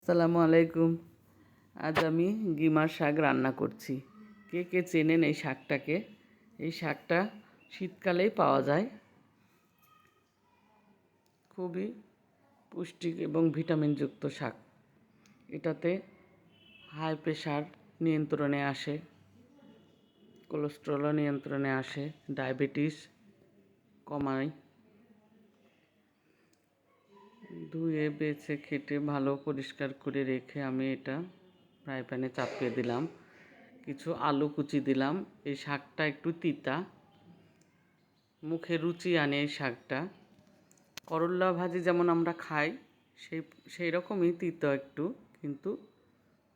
আসসালামু আলাইকুম। আজ আমি গিমার শাক রান্না করছি। কে কে চেনেন এই শাকটাকে? এই শাকটা শীতকালেই পাওয়া যায়। খুবই পুষ্টি এবং ভিটামিনযুক্ত শাক। এটাতে হাই প্রেশার নিয়ন্ত্রণে আসে, কোলেস্টেরল নিয়ন্ত্রণে আসে, ডায়াবেটিস কমায়। ধুয়ে বেছে কেটে ভালো পরিষ্কার করে রেখে আমি এটা ফ্রাই প্যানে চাপিয়ে দিলাম। কিছু আলু কুচি দিলাম। এই শাকটা একটু তিতা, মুখে রুচি আনে এই শাকটা। করল্লা ভাজি যেমন আমরা খাই সেই রকমই তিতা একটু, কিন্তু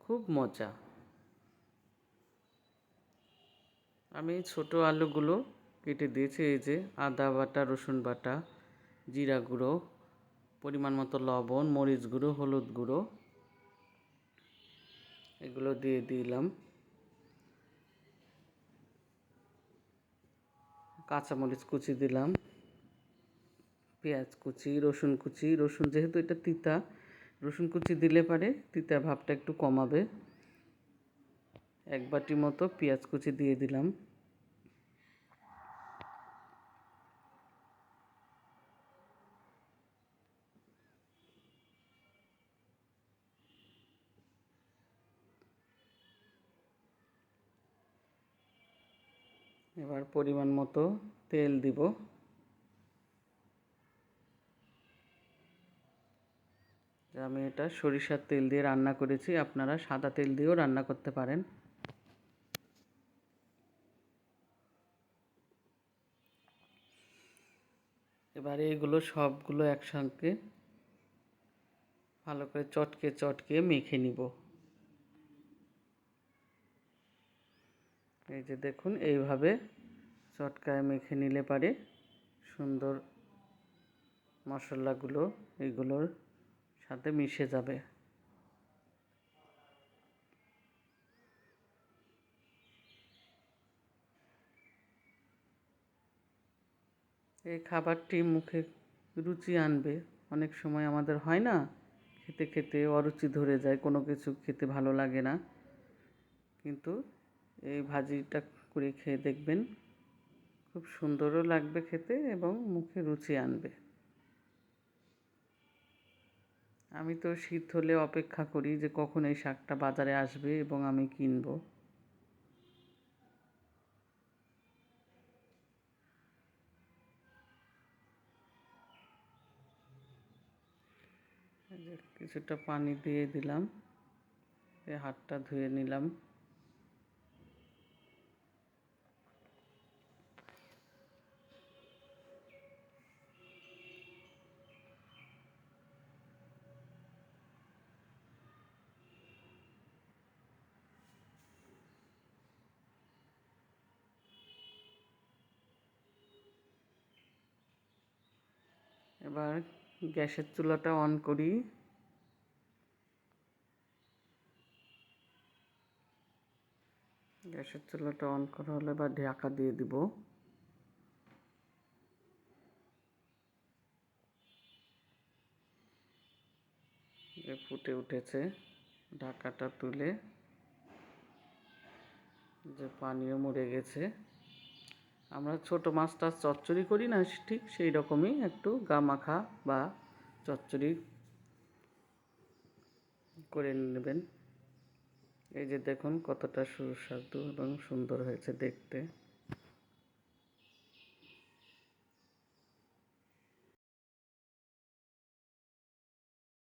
খুব মজা। আমি ছোট আলুগুলো কেটে দিয়েছি। এই যে আদা বাটা, রসুন বাটা, জিরা গুঁড়ো, পরিমাণ মতো লবণ, মরিচ গুঁড়ো, হলুদ গুঁড়ো এগুলো দিয়ে দিলাম। কাঁচামরিচ কুচি দিলাম, পেঁয়াজ কুচি, রসুন কুচি। রসুন যেহেতু এটা তিতা, রসুন কুচি দিলে পারে তিতা ভাবটা একটু কমাবে। এক বাটি মতো পেঁয়াজ কুচি দিয়ে দিলাম। এবার পরিমাণ মতো তেল দিব। আমি এটা সরিষার তেল দিয়ে রান্না করেছি, আপনারা সাদা তেল দিয়েও রান্না করতে পারেন। এবারে এগুলো সবগুলো একসঙ্গে ভালো করে চটকে চটকে মেখে নিব। এই যে দেখুন, এইভাবে চটকায় মেখে নিলে পারে সুন্দর মশলাগুলো এগুলোর সাথে মিশে যাবে। এই খাবারটি মুখে রুচি আনবে। অনেক সময় আমাদের হয় না, খেতে খেতে অরুচি ধরে যায়, কোনো কিছু খেতে ভালো লাগে না, কিন্তু এই ভাজিটা করে খেয়ে দেখবেন, খুব সুন্দরও লাগবে খেতে এবং মুখে রুচি আনবে। আমি তো শীত হলে অপেক্ষা করি যে কখন এই শাকটা বাজারে আসবে এবং আমি কিনবো। কিছুটা পানি দিয়ে দিলাম, হাতটা ধুয়ে নিলাম। এবার গ্যাসের চুলাটা অন করি। গ্যাসের চুলাটা অন করা হলে এবার ঢাকা দিয়ে দিব। ফুটে উঠেছে, ঢাকাটা তুলে যে পানিও মরে গেছে। আমরা ছোট মাছটা চচ্চড়ি করি না, ঠিক সেই রকমই একটু গা মাখা বা চচ্চড়ি করে নেবেন। এই যে দেখুন কতটা সুস্বাদু এবং সুন্দর হয়েছে দেখতে।